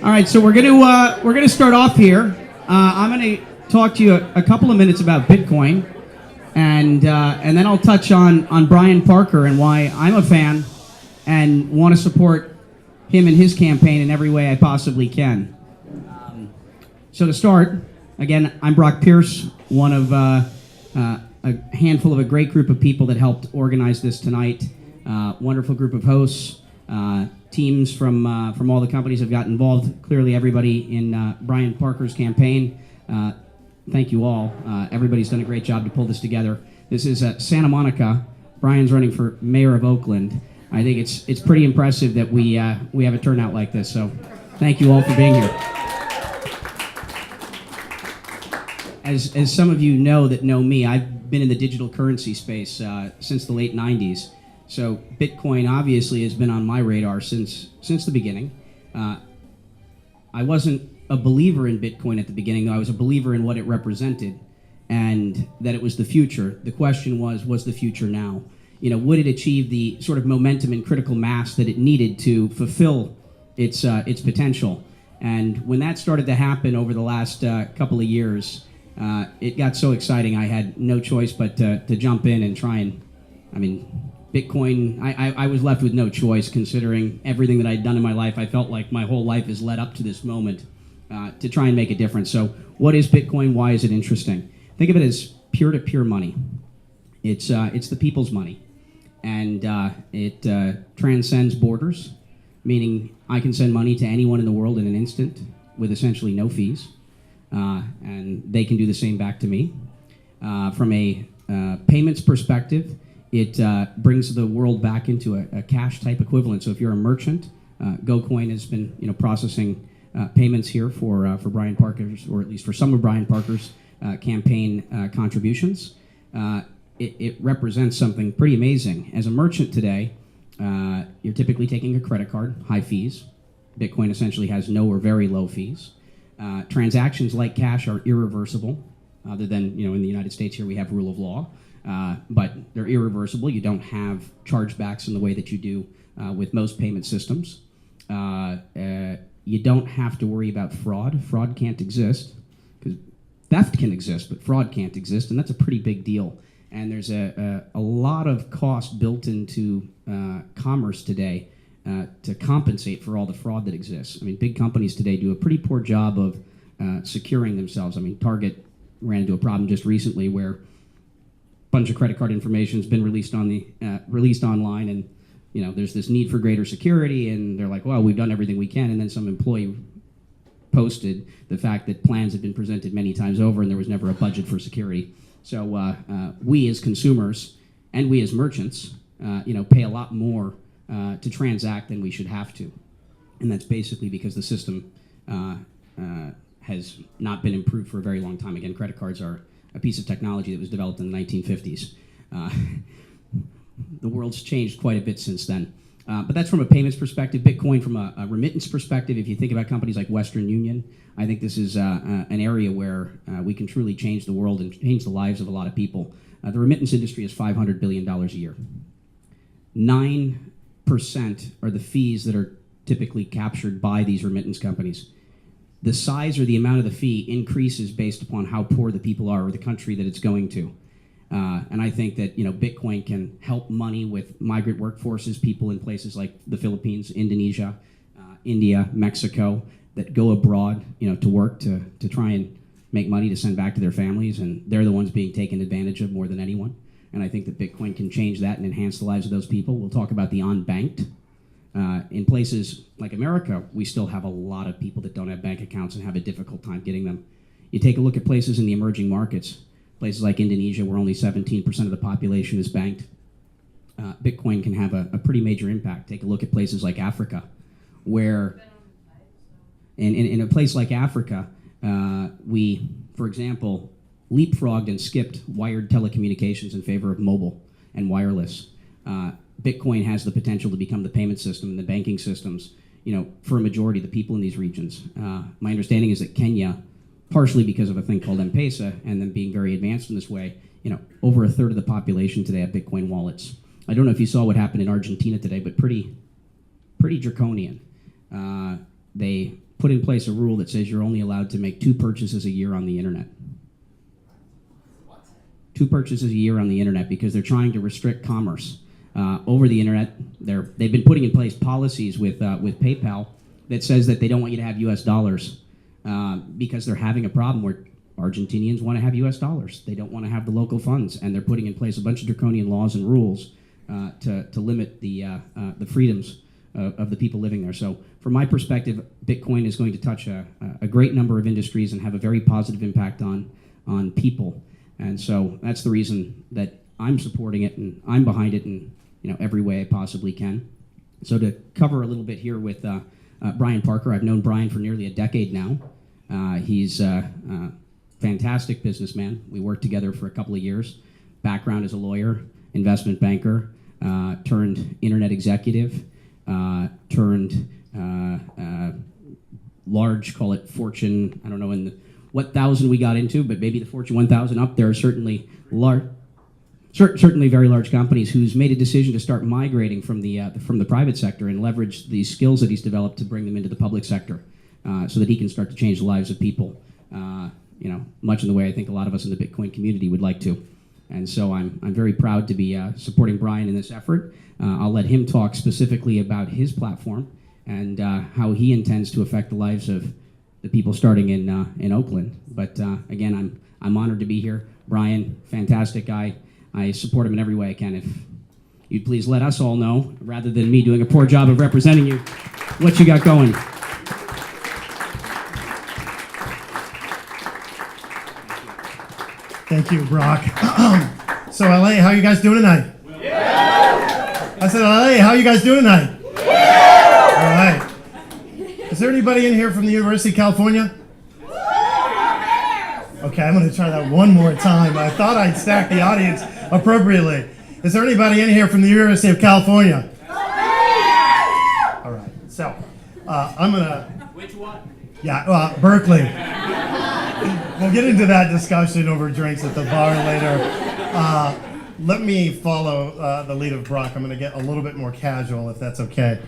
All right, so we're gonna start off here. I'm gonna talk to you a couple of minutes about Bitcoin, and then I'll touch on Bryan Parker and why I'm a fan and want to support him and his campaign in every way I possibly can. So to start, again, I'm Brock Pierce, one of a handful of a great group of people that helped organize this tonight. Wonderful group of hosts. Teams from all the companies have got involved. Clearly, everybody in Bryan Parker's campaign. Thank you all. Everybody's done a great job to pull this together. This is Santa Monica. Bryan's running for mayor of Oakland. I think it's pretty impressive that we have a turnout like this. So, thank you all for being here. As some of you know that know me, I've been in the digital currency space since the late 90s. So Bitcoin obviously has been on my radar since the beginning. I wasn't a believer in Bitcoin at the beginning, though I was a believer in what it represented and that it was the future. The question was the future now? You know, would it achieve the sort of momentum and critical mass that it needed to fulfill its potential? And when that started to happen over the last couple of years, it got so exciting I had no choice but to jump in and try and, Bitcoin, I was left with no choice considering everything that I'd done in my life. I felt like my whole life has led up to this moment to try and make a difference. So what is Bitcoin? Why is it interesting? Think of it as peer-to-peer money. It's the people's money. And it transcends borders, meaning I can send money to anyone in the world in an instant with essentially no fees. And they can do the same back to me. From a payments perspective, it brings the world back into a cash-type equivalent. So if you're a merchant, GoCoin has been processing payments here for Bryan Parker's, or at least for some of Bryan Parker's campaign contributions. It represents something pretty amazing. As a merchant today, you're typically taking a credit card, high fees. Bitcoin essentially has no or very low fees. Transactions like cash are irreversible, other than in the United States here we have rule of law. But they're irreversible. You don't have chargebacks in the way that you do with most payment systems. You don't have to worry about fraud. Fraud can't exist, because theft can exist, but fraud can't exist, and that's a pretty big deal. And there's a lot of cost built into commerce today to compensate for all the fraud that exists. Big companies today do a pretty poor job of securing themselves. Target ran into a problem just recently where bunch of credit card information has been released online, and there's this need for greater security, and they're like, well, we've done everything we can, and then some employee posted the fact that plans had been presented many times over and there was never a budget for security. So we as consumers and we as merchants pay a lot more to transact than we should have to, and that's basically because the system has not been improved for a very long time. Again, credit cards are a piece of technology that was developed in the 1950s. The world's changed quite a bit since then. But that's from a payments perspective. Bitcoin from a remittance perspective, if you think about companies like Western Union, I think this is an area where we can truly change the world and change the lives of a lot of people. The remittance industry is $500 billion a year. 9% are the fees that are typically captured by these remittance companies. The size or the amount of the fee increases based upon how poor the people are or the country that it's going to. And I think that Bitcoin can help money with migrant workforces, people in places like the Philippines, Indonesia, India, Mexico, that go abroad to work to try and make money to send back to their families, and they're the ones being taken advantage of more than anyone. And I think that Bitcoin can change that and enhance the lives of those people. We'll talk about the unbanked. In places like America, we still have a lot of people that don't have bank accounts and have a difficult time getting them. You take a look at places in the emerging markets, places like Indonesia, where only 17% of the population is banked. Bitcoin can have a pretty major impact. Take a look at places like Africa, where in a place like Africa, we, for example, leapfrogged and skipped wired telecommunications in favor of mobile and wireless. Bitcoin has the potential to become the payment system and the banking systems, for a majority of the people in these regions. My understanding is that Kenya, partially because of a thing called M-Pesa and them being very advanced in this way, over a third of the population today have Bitcoin wallets. I don't know if you saw what happened in Argentina today, but pretty draconian. They put in place a rule that says you're only allowed to make 2 purchases a year on the internet. 2 purchases a year on the internet because they're trying to restrict commerce over the internet. They've been putting in place policies with PayPal that says that they don't want you to have U.S. dollars because they're having a problem where Argentinians want to have U.S. dollars. They don't want to have the local funds, and they're putting in place a bunch of draconian laws and rules to limit the freedoms of the people living there. So from my perspective, Bitcoin is going to touch a great number of industries and have a very positive impact on people. And so that's the reason that I'm supporting it, and I'm behind it in every way I possibly can. So to cover a little bit here with Bryan Parker, I've known Bryan for nearly a decade now. He's a fantastic businessman. We worked together for a couple of years. Background as a lawyer, investment banker, turned internet executive, turned large, call it Fortune, I don't know what thousand we got into, but maybe the Fortune 1000 up there, certainly very large companies, who's made a decision to start migrating from the private sector and leverage these skills that he's developed to bring them into the public sector, so that he can start to change the lives of people, much in the way I think a lot of us in the Bitcoin community would like to. And so I'm very proud to be supporting Bryan in this effort. I'll let him talk specifically about his platform and how he intends to affect the lives of the people starting in Oakland. But again, I'm honored to be here. Bryan, fantastic guy. I support him in every way I can. If you'd please let us all know, rather than me doing a poor job of representing you, what you got going. Thank you, Brock. So LA, how you guys doing tonight? Yeah. I said LA, how you guys doing tonight? Yeah. All right. Is there anybody in here from the University of California? Okay, I'm going to try that one more time. I thought I'd stack the audience appropriately. Is there anybody in here from the University of California? All right. So I'm going to... Which one? Yeah, Berkeley. We'll get into that discussion over drinks at the bar later. Let me follow the lead of Brock. I'm going to get a little bit more casual, if that's okay.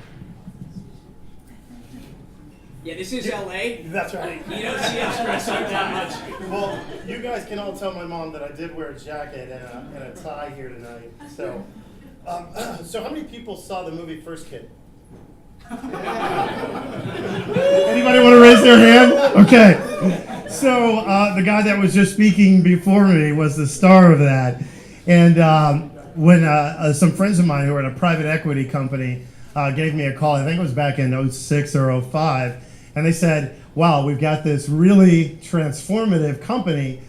Yeah, this is LA. That's right. You don't see us dress up that much. Well, you guys can all tell my mom that I did wear a jacket and a tie here tonight. So, so how many people saw the movie First Kid? Anybody want to raise their hand? Okay. So the guy that was just speaking before me was the star of that. And when some friends of mine who were at a private equity company gave me a call, I think it was back in 06 or 05, and they said, wow, we've got this really transformative company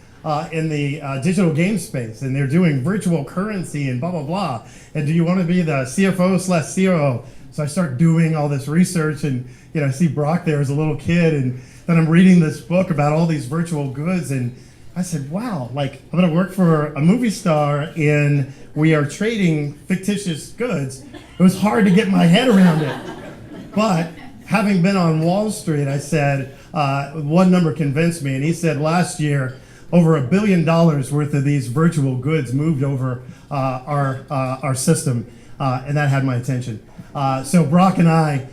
in the digital game space, and they're doing virtual currency and blah, blah, blah. And do you want to be the CFO/COO? So I start doing all this research, and I see Brock there as a little kid, and then I'm reading this book about all these virtual goods, and I said, wow, like I'm going to work for a movie star and we are trading fictitious goods. It was hard to get my head around it. But having been on Wall Street, I said, one number convinced me, and he said last year, over $1 billion worth of these virtual goods moved over our system, and that had my attention. So Brock and I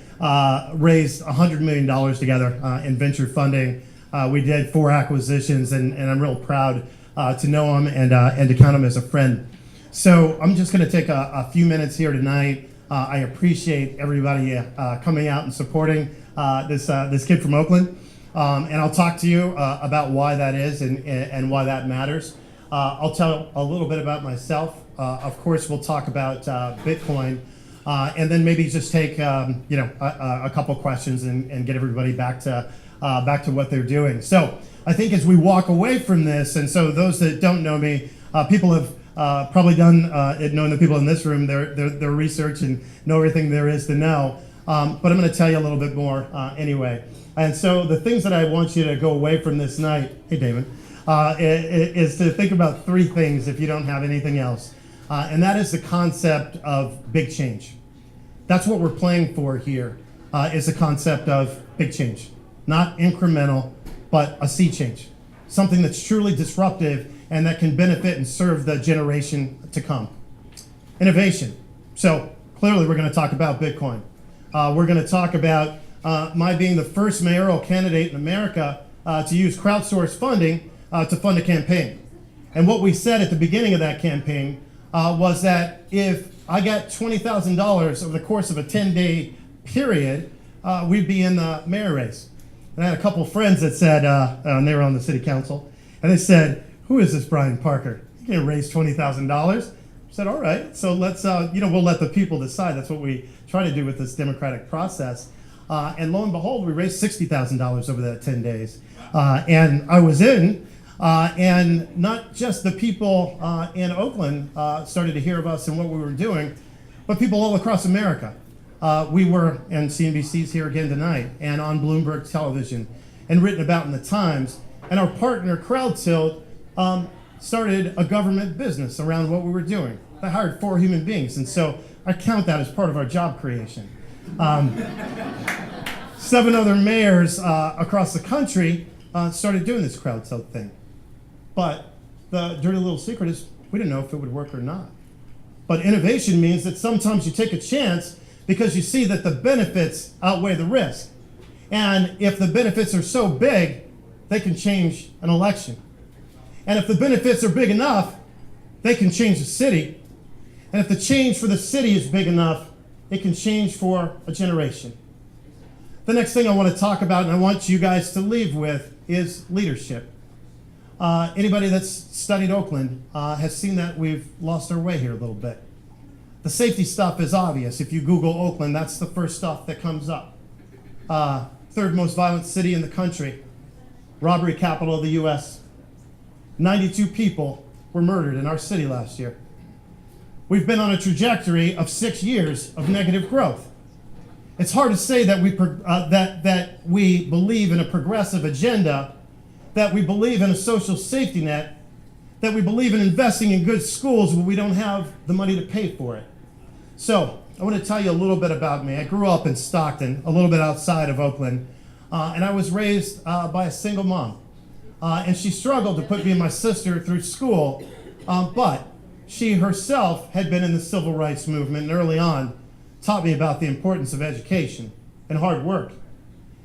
raised $100 million together in venture funding. We did 4 acquisitions, and I'm real proud to know him and to count him as a friend. So I'm just going to take a few minutes here tonight. I appreciate everybody coming out and supporting this kid from Oakland, and I'll talk to you about why that is and why that matters. I'll tell a little bit about myself. Of course, we'll talk about Bitcoin. And then maybe just take a couple questions and get everybody back to what they're doing. So I think as we walk away from this, and so those that don't know me, people have probably done knowing the people in this room, their research and know everything there is to know. But I'm going to tell you a little bit more anyway. And so the things that I want you to go away from this night, hey David, is to think about 3 things if you don't have anything else. And that is the concept of big change. That's what we're playing for here, is the concept of big change. Not incremental, but a sea change. Something that's truly disruptive and that can benefit and serve the generation to come. Innovation. So clearly we're going to talk about Bitcoin. We're going to talk about my being the first mayoral candidate in America to use crowdsourced funding to fund a campaign. And what we said at the beginning of that campaign was that if I got $20,000 over the course of a 10-day period, we'd be in the mayor race. And I had a couple of friends that said, and they were on the city council, and they said, "Who is this Bryan Parker? He can raise $20,000. I said, "All right, so let's, we'll let the people decide." That's what we try to do with this democratic process. And lo and behold, we raised $60,000 over that 10 days. And I was in, and not just the people in Oakland started to hear of us and what we were doing, but people all across America. We were, and CNBC's here again tonight, and on Bloomberg Television, and written about in the Times. And our partner, CrowdTilt, started a government business around what we were doing. They hired 4 human beings, and so I count that as part of our job creation. 7 other mayors across the country started doing this CrowdTilt thing. But the dirty little secret is we didn't know if it would work or not. But innovation means that sometimes you take a chance because you see that the benefits outweigh the risk. And if the benefits are so big, they can change an election. And if the benefits are big enough, they can change the city. And if the change for the city is big enough, it can change for a generation. The next thing I want to talk about, and I want you guys to leave with, is leadership. Anybody that's studied Oakland has seen that we've lost our way here a little bit. The safety stuff is obvious. If you Google Oakland, that's the first stuff that comes up. 3rd most violent city in the country, robbery capital of the U.S. 92 people were murdered in our city last year. We've been on a trajectory of 6 years of negative growth. It's hard to say that we believe in a progressive agenda, that we believe in a social safety net, that we believe in investing in good schools when we don't have the money to pay for it. So I want to tell you a little bit about me. I grew up in Stockton, a little bit outside of Oakland, and I was raised by a single mom. And she struggled to put me and my sister through school, but she herself had been in the civil rights movement, and early on taught me about the importance of education and hard work,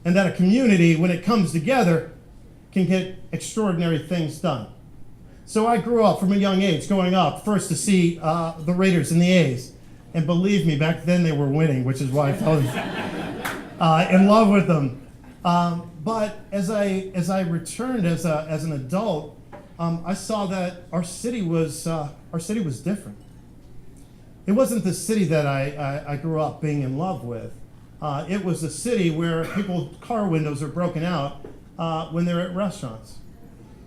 and that a community, when it comes together, can get extraordinary things done. So I grew up from a young age, going up first to see the Raiders and the A's. And believe me, back then they were winning, which is why I fell in love with them. But as I returned as an adult, I saw that our city was different. It wasn't the city that I grew up being in love with. It was a city where people's car windows are broken out when they're at restaurants.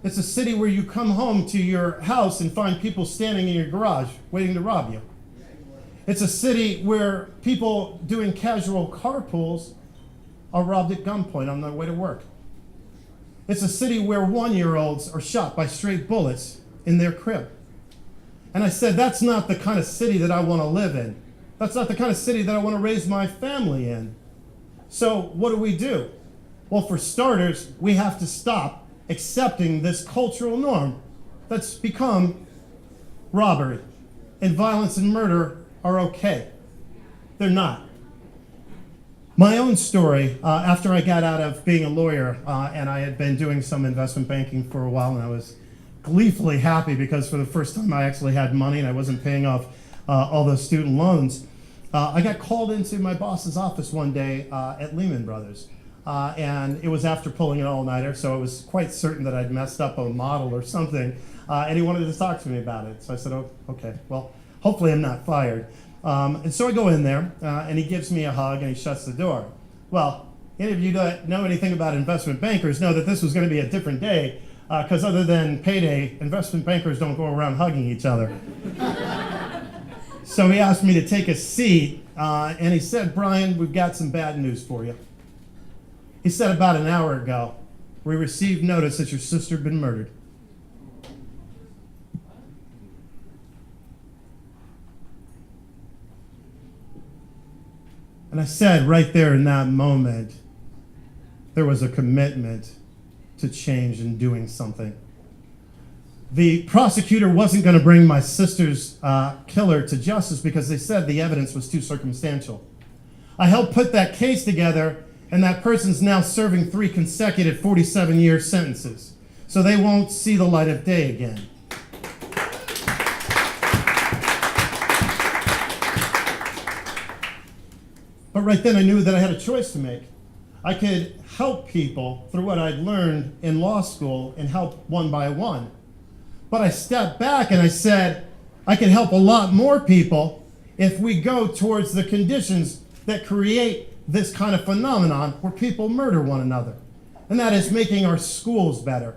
It's a city where you come home to your house and find people standing in your garage waiting to rob you. It's a city where people doing casual carpools are robbed at gunpoint on their way to work. It's a city where 1-year-olds are shot by stray bullets in their crib. And I said, that's not the kind of city that I want to live in. That's not the kind of city that I want to raise my family in. So what do? Well, for starters, we have to stop accepting this cultural norm that's become robbery and violence and murder are okay. They're not. My own story, after I got out of being a lawyer, and I had been doing some investment banking for a while, and I was gleefully happy because for the first time I actually had money and I wasn't paying off all those student loans. I got called into my boss's office one day at Lehman Brothers. And it was after pulling an all-nighter, so I was quite certain that I'd messed up a model or something, and he wanted to talk to me about it. So I said, oh, okay, well, hopefully I'm not fired. And so I go in there, and he gives me a hug, and he shuts the door. Well, any of you that know anything about investment bankers know that this was going to be a different day, because other than payday, investment bankers don't go around hugging each other. So he asked me to take a seat, and he said, Bryan, we've got some bad news for you. He said, about an hour ago, we received notice that your sister had been murdered. And I said right there in that moment, there was a commitment to change and doing something. The prosecutor wasn't going to bring my sister's killer to justice because they said the evidence was too circumstantial. I helped put that case together, And that person's now serving 3 consecutive 47-year sentences. So they won't see the light of day again. But right then I knew that I had a choice to make. I could help people through what I'd learned in law school and help one by one. But I stepped back and I said, I can help a lot more people if we go towards the conditions that create this kind of phenomenon where people murder one another. And that is making our schools better,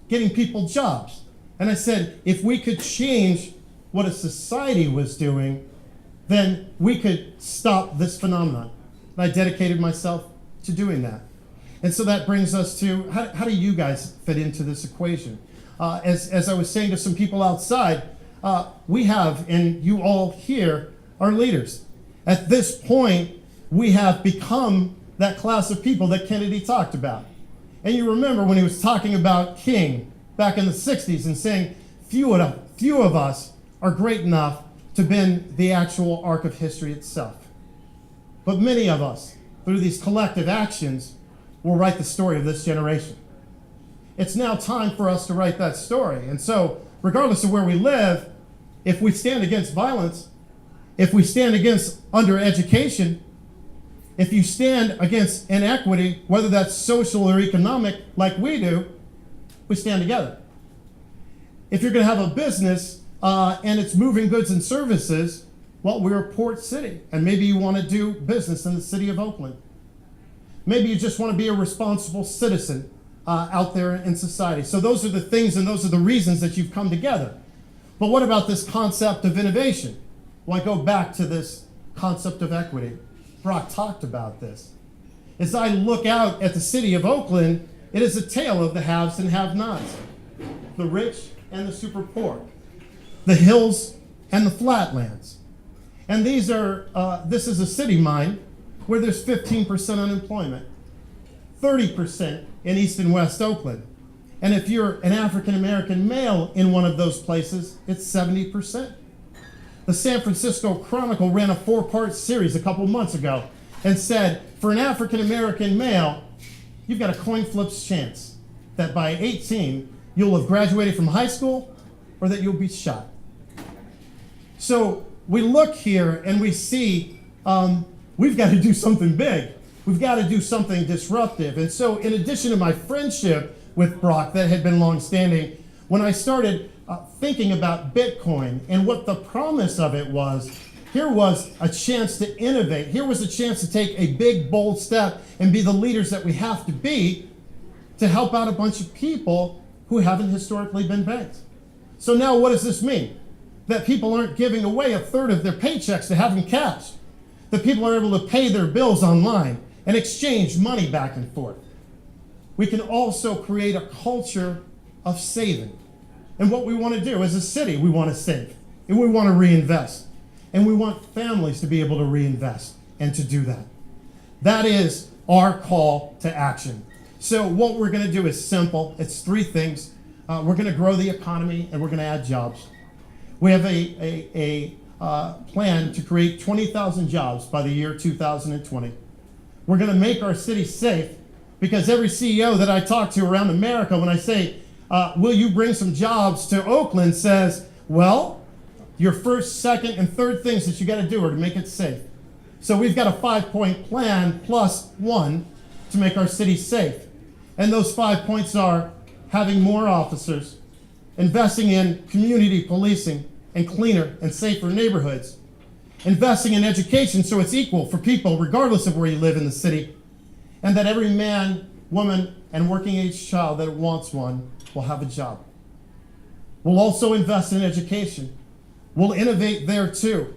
getting people jobs. And I said, if we could change what a society was doing, then we could stop this phenomenon. And I dedicated myself to doing that. And so that brings us to, how do you guys fit into this equation? As I was saying to some people outside, we have, and you all here are leaders. At this point, we have become that class of people that Kennedy talked about. And you remember when he was talking about King back in the 60s and saying, few of us are great enough to bend the actual arc of history itself. But many of us, through these collective actions, will write the story of this generation. It's now time for us to write that story. And so, regardless of where we live, if we stand against violence, if we stand against undereducation, if you stand against inequity, whether that's social or economic, like we do, we stand together. If you're going to have a business and it's moving goods and services, well, we're a port city, and maybe you want to do business in the city of Oakland. Maybe you just want to be a responsible citizen out there in society. So those are the things and those are the reasons that you've come together. But what about this concept of innovation? Well, I go back to this concept of equity. Brock talked about this. As I look out at the city of Oakland, it is a tale of the haves and have-nots, the rich and the super poor, the hills and the flatlands. And this is a city, mind, where there's 15% unemployment, 30% in East and West Oakland. And if you're an African-American male in one of those places, it's 70%. The San Francisco Chronicle ran a 4-part series a couple months ago and said, for an African-American male, you've got a coin flip's chance that by 18, you'll have graduated from high school or that you'll be shot. So we look here and we see we've got to do something big. We've got to do something disruptive. And so in addition to my friendship with Brock that had been long-standing, when I started thinking about Bitcoin and what the promise of it was, here was a chance to innovate. Here was a chance to take a big, bold step and be the leaders that we have to be to help out a bunch of people who haven't historically been banked. So now what does this mean? That people aren't giving away a third of their paychecks to have them cashed. That people are able to pay their bills online and exchange money back and forth. We can also create a culture of saving. And what we want to do as a city, we want to save and we want to reinvest. And we want families to be able to reinvest and to do that. That is our call to action. So what we're going to do is simple. It's 3 things. We're going to grow the economy and we're going to add jobs. We have a plan to create 20,000 jobs by the year 2020. We're going to make our city safe because every CEO that I talk to around America, when I say, will you bring some jobs to Oakland, says, well, your first, second, and third things that you got to do are to make it safe. So we've got a 5-point plan plus 1 to make our city safe. And those 5 points are having more officers, investing in community policing and cleaner and safer neighborhoods, investing in education so it's equal for people regardless of where you live in the city, and that every man, woman, and working age child that wants one will have a job. We'll also invest in education. We'll innovate there too,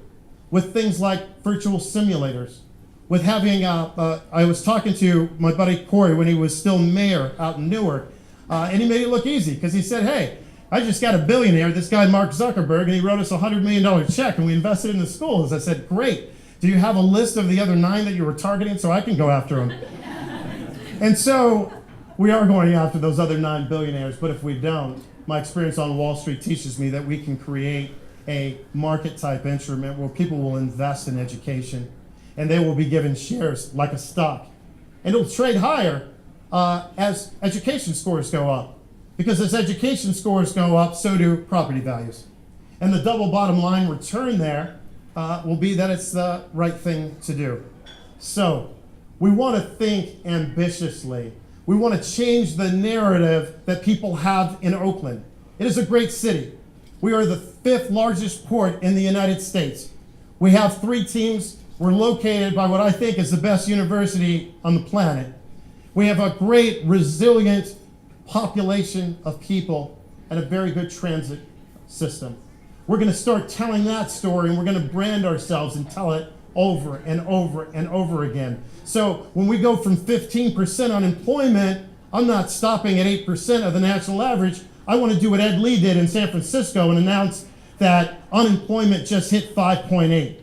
with things like virtual simulators, with having, I was talking to my buddy Corey when he was still mayor out in Newark, and he made it look easy because he said, hey, I just got a billionaire, this guy Mark Zuckerberg, and he wrote us a $100 million check and we invested in the schools. I said, great. Do you have a list of the other 9 that you were targeting so I can go after them? And so we are going after those other 9 billionaires, but if we don't, my experience on Wall Street teaches me that we can create a market type instrument where people will invest in education and they will be given shares like a stock And it'll trade higher as education scores go up. Because as education scores go up, so do property values. And the double bottom line return there will be that it's the right thing to do. So we want to think ambitiously. We want to change the narrative that people have in Oakland. It is a great city. We are the 5th largest port in the United States. We have 3 teams. We're located by what I think is the best university on the planet. We have a great, resilient population of people and a very good transit system. We're going to start telling that story, and we're going to brand ourselves and tell it over and over and over again. So when we go from 15% unemployment, I'm not stopping at 8% of the national average. I want to do what Ed Lee did in San Francisco and announce that unemployment just hit 5.8.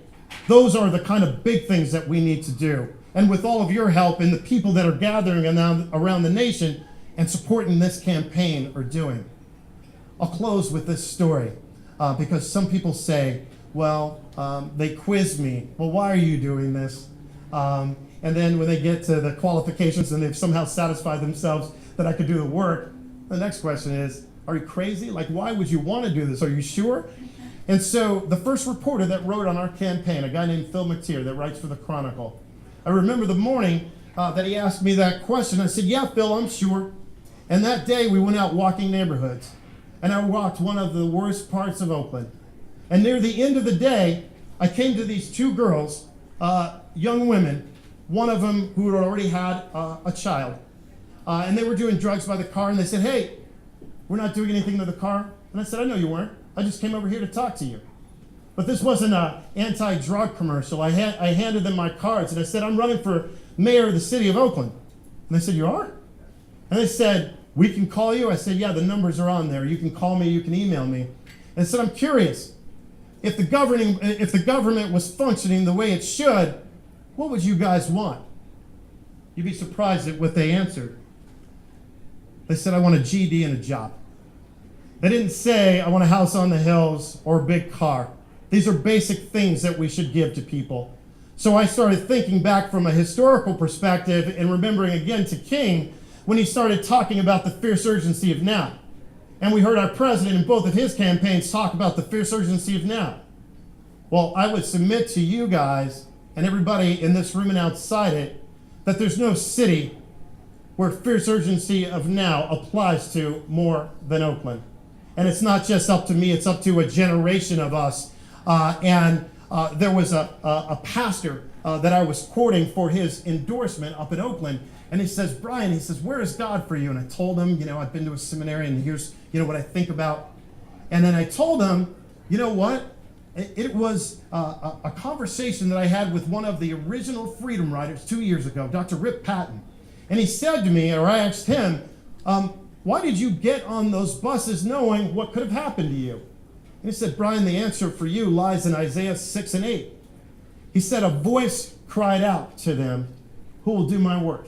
Those are the kind of big things that we need to do. And with all of your help and the people that are gathering around the nation and supporting this campaign are doing. I'll close with this story because some people say, well, they quiz me. Well, why are you doing this? And then when they get to the qualifications and they've somehow satisfied themselves that I could do the work, the next question is, are you crazy? Like, why would you want to do this? Are you sure? And so the first reporter that wrote on our campaign, a guy named Phil McTeer that writes for the Chronicle, I remember the morning that he asked me that question. I said, yeah, Phil, I'm sure. And that day we went out walking neighborhoods. And I walked one of the worst parts of Oakland. And near the end of the day, I came to these 2 girls, young women, one of them who had already had a child. And they were doing drugs by the car, and they said, hey, we're not doing anything to the car. And I said, I know you weren't. I just came over here to talk to you. But this wasn't an anti-drug commercial. I handed them my cards, and I said, I'm running for mayor of the city of Oakland. And they said, you are? And they said, we can call you? I said, yeah, the numbers are on there. You can call me, you can email me. And I said, I'm curious. If the government was functioning the way it should, what would you guys want? You'd be surprised at what they answered. They said, I want a GED and a job. They didn't say, I want a house on the hills or a big car. These are basic things that we should give to people. So I started thinking back from a historical perspective and remembering again to King when he started talking about the fierce urgency of now. And we heard our president in both of his campaigns talk about the fierce urgency of now. Well, I would submit to you guys and everybody in this room and outside it that there's no city where fierce urgency of now applies to more than Oakland. And it's not just up to me, it's up to a generation of us. There was a pastor that I was quoting for his endorsement up in Oakland. And he says, Bryan, he says, where is God for you? And I told him, I've been to a seminary and here's, what I think about. And then I told him, you know what? It was a conversation that I had with one of the original freedom riders 2 years ago, Dr. Rip Patton. And he said to me, or I asked him, why did you get on those buses knowing what could have happened to you? And he said, Bryan, the answer for you lies in Isaiah 6 and 8. He said, a voice cried out to them, who will do my work?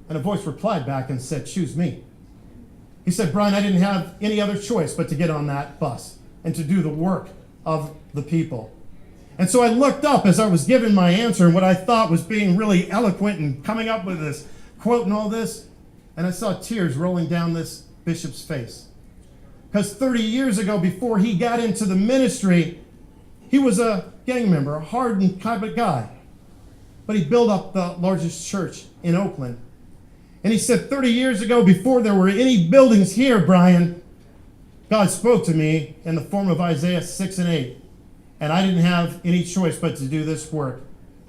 And a voice replied back and said, choose me. He said, Bryan, I didn't have any other choice but to get on that bus and to do the work of the people. And so I looked up as I was giving my answer and what I thought was being really eloquent and coming up with this quote and all this, and I saw tears rolling down this bishop's face. Because 30 years ago, before he got into the ministry, he was a gang member, a hardened kind of guy. But he built up the largest church in Oakland. And he said 30 years ago, before there were any buildings here, Bryan, God spoke to me in the form of Isaiah 6 and 8. And I didn't have any choice but to do this work,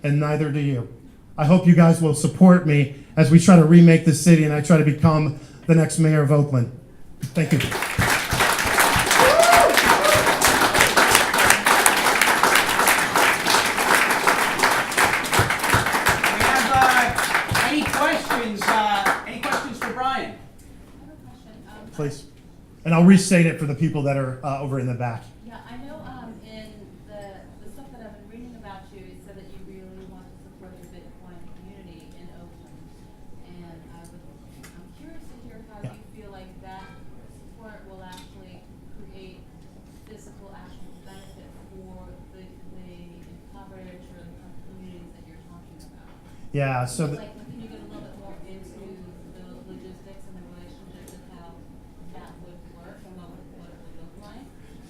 and neither do you. I hope you guys will support me as we try to remake the city and I try to become the next mayor of Oakland. Thank you. Any questions for Bryan? I have a question. Please. And I'll restate it for the people that are over in the back. Yeah, I know in the stuff that I've been reading about you, it said that you really want to support the Bitcoin community in Oakland. And I'm curious to hear how you feel like that support will actually create physical actual benefit for the impoverished or the communities that you're talking about. Yeah, so Like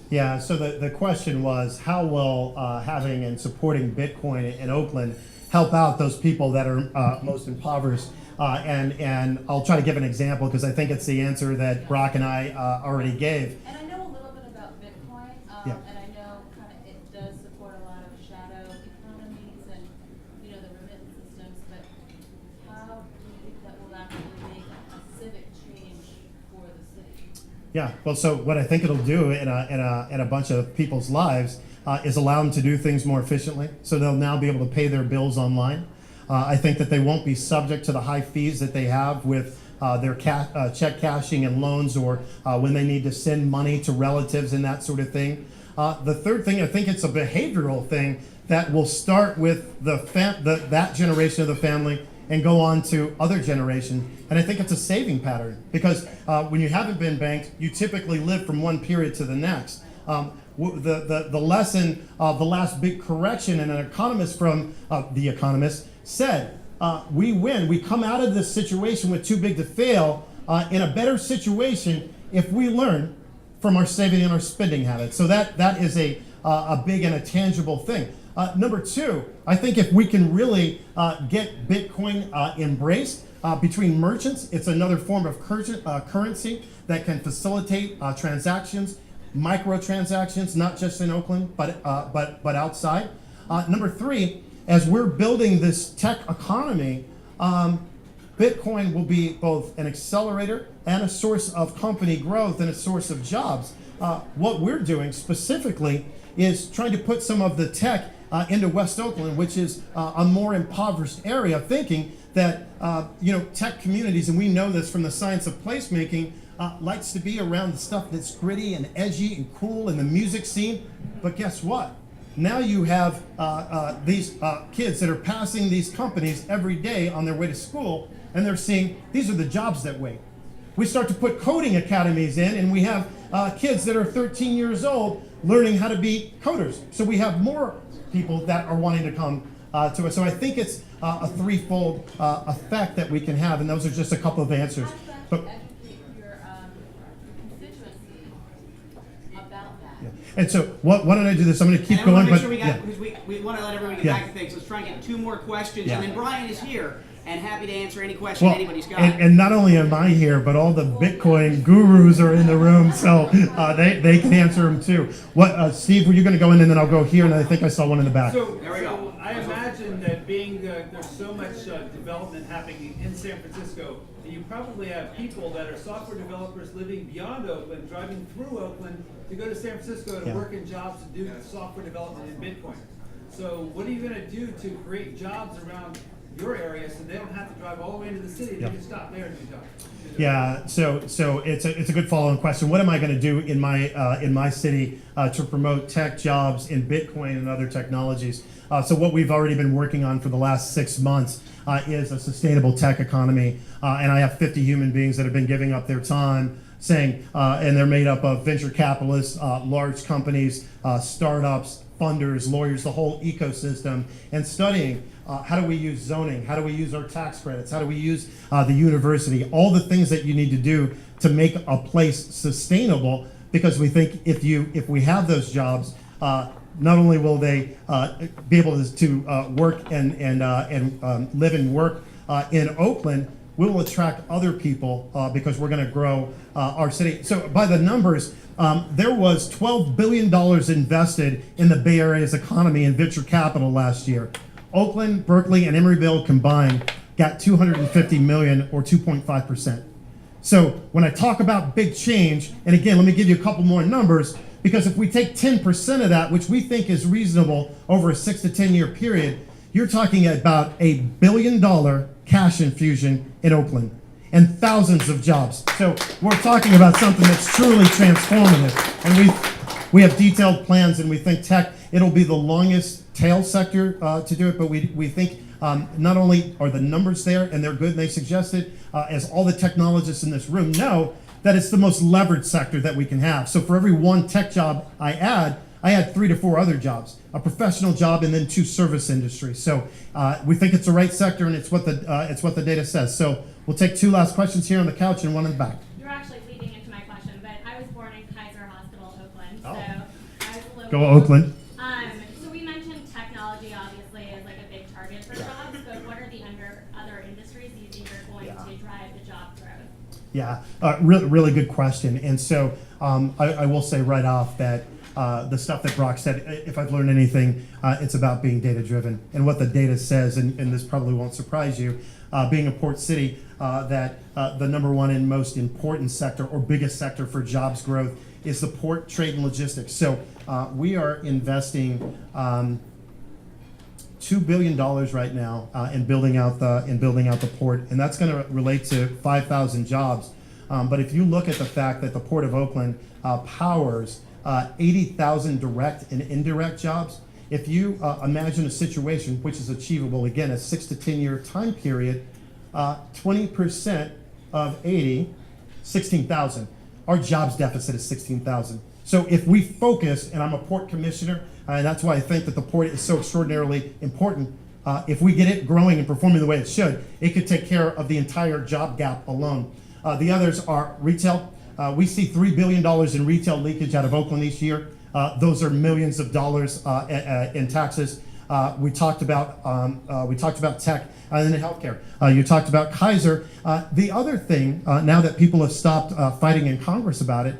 Yeah, so the question was, how will having and supporting Bitcoin in Oakland help out those people that are most impoverished? And I'll try to give an example because I think it's the answer that Brock and I already gave. And I know a little bit about Bitcoin, Yeah. and I know kind of it does support a lot of shadow economies and, you know, the remittance systems, but how do you think that will actually make a civic change for the city? Yeah, well, so what I think it'll do in a bunch of people's lives is allow them to do things more efficiently. So they'll now be able to pay their bills online. I think that they won't be subject to the high fees that they have with their check cashing and loans, or when they need to send money to relatives and that sort of thing. The third thing, I think it's a behavioral thing that will start with that generation of the family and go on to other generations. And I think it's a saving pattern because when you haven't been banked, you typically live from one period to the next. The lesson of the last big correction, and an economist from The Economist said, we win. We come out of this situation with too big to fail in a better situation if we learn from our saving and our spending habits. So that is a big and a tangible thing. Number two, I think if we can really get Bitcoin embraced between merchants, it's another form of currency that can facilitate transactions, microtransactions, not just in Oakland, but outside. Number three, as we're building this tech economy, Bitcoin will be both an accelerator and a source of company growth and a source of jobs. What we're doing specifically is trying to put some of the tech into West Oakland, which is a more impoverished area, thinking that tech communities, and we know this from the science of placemaking, likes to be around the stuff that's gritty and edgy and cool in the music scene. But guess what? Now you have these kids that are passing these companies every day on their way to school, and they're seeing these are the jobs that wait. We start to put coding academies in, and we have kids that are 13 years old learning how to be coders. So we have more people that are wanting to come to us. So I think it's a threefold effect that we can have, and those are just a couple of answers. How do But, you actually educate your constituency about that? yeah. And so why don't I do this? I'm going to keep And I going. want to make sure we yeah. got, because we want to let everybody get Yeah. back to things. Let's try and get two more questions, Yeah. and then Bryan is here and happy to answer any question Well, anybody's got. and not only am I here, but all the Bitcoin gurus are in the room, so they can answer them too. What, Steve, were you going to go in, and then I'll go here, and I think I saw one in the back. So, There we go. so I imagine that being there's so much development happening in San Francisco, that you probably have people that are software developers living beyond Oakland, driving through Oakland to go to San Francisco to Yeah. work in jobs to do software development in Bitcoin. So what are you going to do to create jobs around your area so they don't have to drive all the way into the city? They Yeah. can stop there and do jobs. Yeah, so it's a good follow-on question. What am I going to do in my city to promote tech jobs in Bitcoin and other technologies? So what we've already been working on for the last 6 months is a sustainable tech economy, and I have 50 human beings that have been giving up their time, saying, and they're made up of venture capitalists, large companies, startups, funders, lawyers, the whole ecosystem, and studying how do we use zoning, how do we use our tax credits, how do we use the university, all the things that you need to do to make a place sustainable, because we think if we have those jobs, not only will they be able to work and live and work in Oakland, we will attract other people because we're going to grow our city. So by the numbers, there was $12 billion invested in the Bay Area's economy in venture capital last year. Oakland, Berkeley, and Emeryville combined got $250 million, or 2.5%. So when I talk about big change, and again, let me give you a couple more numbers, because if we take 10% of that, which we think is reasonable over a 6 to 10 year period, you're talking about $1 billion cash infusion in Oakland and thousands of jobs. So we're talking about something that's truly transformative. And we have detailed plans, and we think tech, it'll be the longest tail sector to do it, but we think not only are the numbers there, and they're good, and they suggested, as all the technologists in this room know, that it's the most leveraged sector that we can have. So for every one tech job I add 3 to 4 other jobs, a professional job, and then 2 service industries. So we think it's the right sector, and it's what the data says. So we'll take 2 last questions here on the couch and one in the back. You're actually leading into my question, but I was born in Kaiser Hospital, Oakland, Oh. so I was a local. Go Oakland. So we mentioned technology obviously is like a big target for jobs, but what are the other industries you think are going to drive the job growth? Yeah, really good question. And so I will say right off that the stuff that Brock said, if I've learned anything, it's about being data driven. And what the data says, and this probably won't surprise you, being a port city, that the number one and most important sector or biggest sector for jobs growth is the port, trade, and logistics. So we are investing $2 billion right now in building out the port, and that's going to relate to 5,000 jobs. But if you look at the fact that the Port of Oakland powers 80,000 direct and indirect jobs, if you imagine a situation which is achievable, again, a 6 to 10 year time period, 20% of 80, 16,000. Our jobs deficit is 16,000. So if we focus, and I'm a port commissioner, and that's why I think that the port is so extraordinarily important. If we get it growing and performing the way it should, it could take care of the entire job gap alone. The others are retail. We see $3 billion in retail leakage out of Oakland each year. Those are millions of dollars in taxes. We talked about tech and then healthcare. You talked about Kaiser. The other thing, now that people have stopped fighting in Congress about it,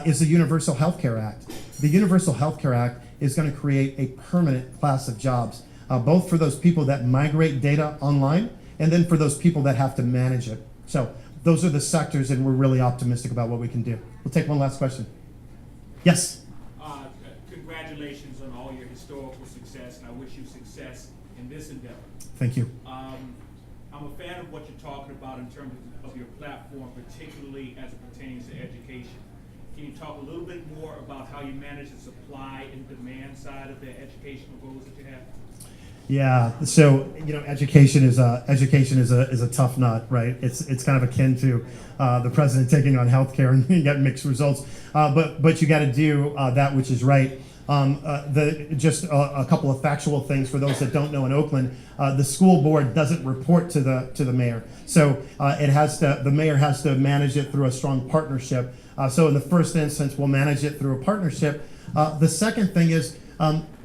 is the Universal Health Care Act. The Universal Health Care Act is going to create a permanent class of jobs, both for those people that migrate data online and then for those people that have to manage it. So those are the sectors, and we're really optimistic about what we can do. We'll take one last question. Yes? Congratulations on all your historical success, and I wish you success in this endeavor. Thank you. I'm a fan of what you're talking about in terms of your platform, particularly as it pertains to education. Can you talk a little bit more about how you manage the supply and demand side of the educational goals that you have? Yeah, so education is a tough nut, right? It's kind of akin to the president taking on healthcare and you get mixed results, but you got to do that which is right. Just a couple of factual things for those that don't know in Oakland, the school board doesn't report to the mayor, so the mayor has to manage it through a strong partnership. So in the first instance, we'll manage it through a partnership. The second thing is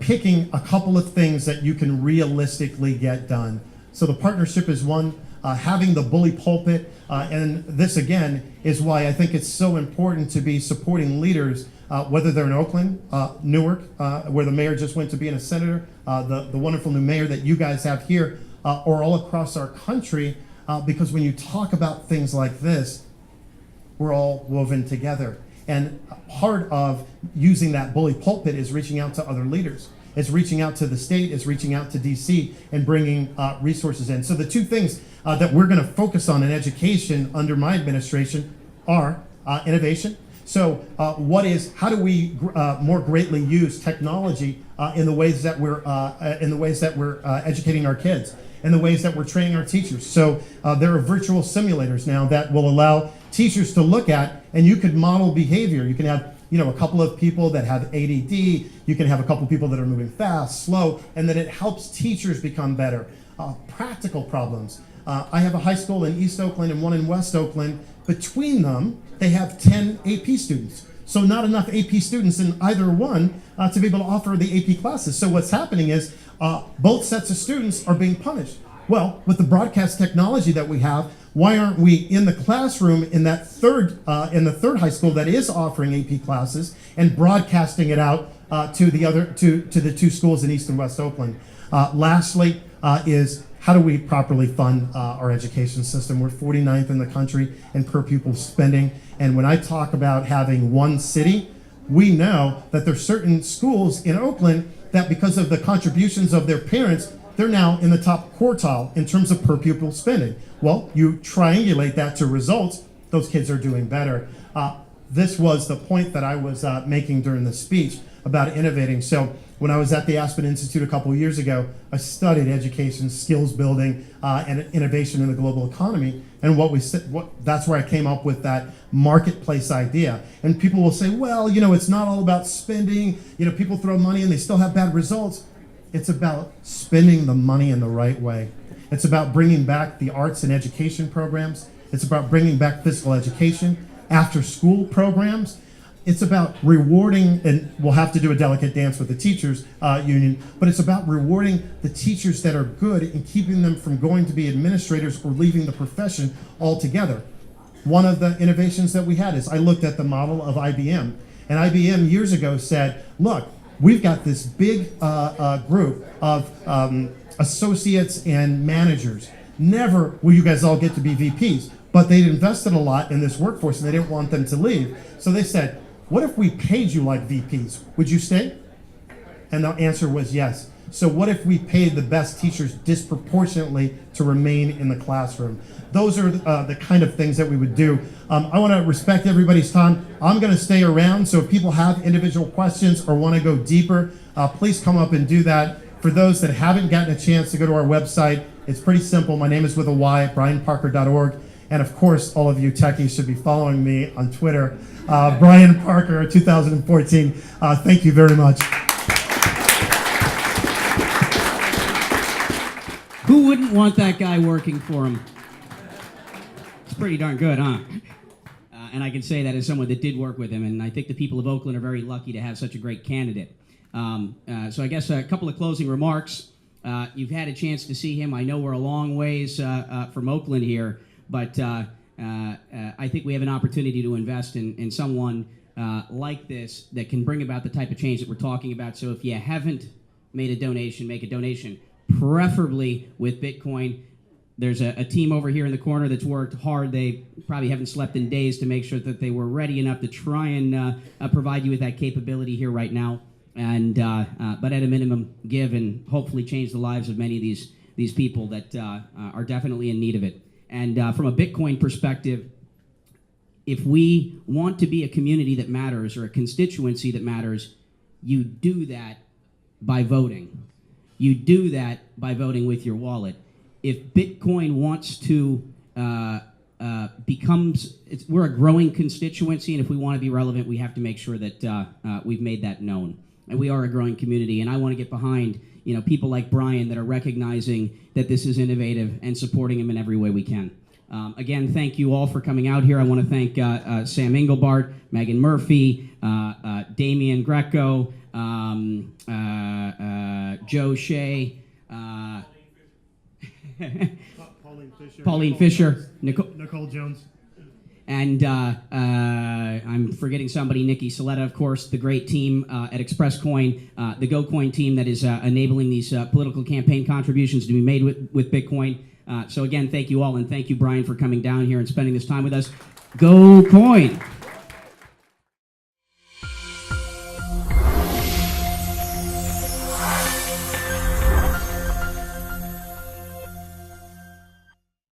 picking a couple of things that you can realistically get done. So the partnership is one, having the bully pulpit, and this again is why I think it's so important to be supporting leaders, whether they're in Oakland, Newark, where the mayor just went to being a senator, the wonderful new mayor that you guys have here, or all across our country, because when you talk about things like this, we're all woven together. And part of using that bully pulpit is reaching out to other leaders. It's reaching out to the state, it's reaching out to DC and bringing resources in. So the two things that we're gonna focus on in education under my administration are innovation. So how do we more greatly use technology in the ways that we're educating our kids, in the ways that we're training our teachers. So there are virtual simulators now that will allow teachers to look at, and you could model behavior. You can have a couple of people that have ADD, you can have a couple of people that are moving fast, slow, and then it helps teachers become better. Practical problems. I have a high school in East Oakland and one in West Oakland. Between them, they have 10 AP students. So not enough AP students in either one to be able to offer the AP classes. So what's happening is both sets of students are being punished. Well, with the broadcast technology that we have, why aren't we in the classroom in the third high school that is offering AP classes and broadcasting it out to the two schools in East and West Oakland? Lastly, is how do we properly fund our education system? We're 49th in the country in per pupil spending, and when I talk about having one city, we know that there's certain schools in Oakland that because of the contributions of their parents, they're now in the top quartile in terms of per pupil spending. Well, you triangulate that to results, those kids are doing better. This was the point that I was making during the speech about innovating. So when I was at the Aspen Institute a couple of years ago, I studied education, skills building, and innovation in the global economy. And that's where I came up with that marketplace idea. And people will say, well, it's not all about spending. People throw money and they still have bad results. It's about spending the money in the right way. It's about bringing back the arts and education programs. It's about bringing back physical education, after school programs. it's about rewarding, and we'll have to do a delicate dance with the teachers union, but it's about rewarding the teachers that are good and keeping them from going to be administrators or leaving the profession altogether. One of the innovations that we had is I looked at the model of IBM, and IBM years ago said, look, we've got this big group of associates and managers. Never will you guys all get to be VPs, but they'd invested a lot in this workforce and they didn't want them to leave. So they said, what if we paid you like VPs? Would you stay? And the answer was yes. So what if we paid the best teachers disproportionately to remain in the classroom? Those are the kind of things that we would do. I want to respect everybody's time. I'm going to stay around, so if people have individual questions or want to go deeper, please come up and do that. For those that haven't gotten a chance to go to our website, it's pretty simple. My name is with a Y, bryanparker.org. And of course, all of you techies should be following me on Twitter. Bryan Parker, 2014. Thank you very much. Who wouldn't want that guy working for him? It's pretty darn good, huh? And I can say that as someone that did work with him, and I think the people of Oakland are very lucky to have such a great candidate. So I guess a couple of closing remarks. You've had a chance to see him. I know we're a long ways from Oakland here, but I think we have an opportunity to invest in someone like this that can bring about the type of change that we're talking about. So if you haven't made a donation, make a donation, preferably with Bitcoin. There's a team over here in the corner that's worked hard. They probably haven't slept in days to make sure that they were ready enough to try and provide you with that capability here right now. And but at a minimum, give and hopefully change the lives of many of these people that are definitely in need of it. And from a Bitcoin perspective, if we want to be a community that matters or a constituency that matters, you do that by voting. You do that by voting with your wallet. If Bitcoin wants to we're a growing constituency, and if we want to be relevant, we have to make sure that we've made that known. And we are a growing community, and I want to get behind people like Bryan that are recognizing that this is innovative and supporting him in every way we can. Again, thank you all for coming out here. I want to thank Sam Engelbart, Megan Murphy, Damian Greco, Joe Shea, Pauline Fisher, Nicole Jones. And I'm forgetting somebody, Nikki Saletta, of course, the great team at ExpressCoin, the GoCoin team that is enabling these political campaign contributions to be made with Bitcoin. So again, thank you all, and thank you, Bryan, for coming down here and spending this time with us. Go Coin!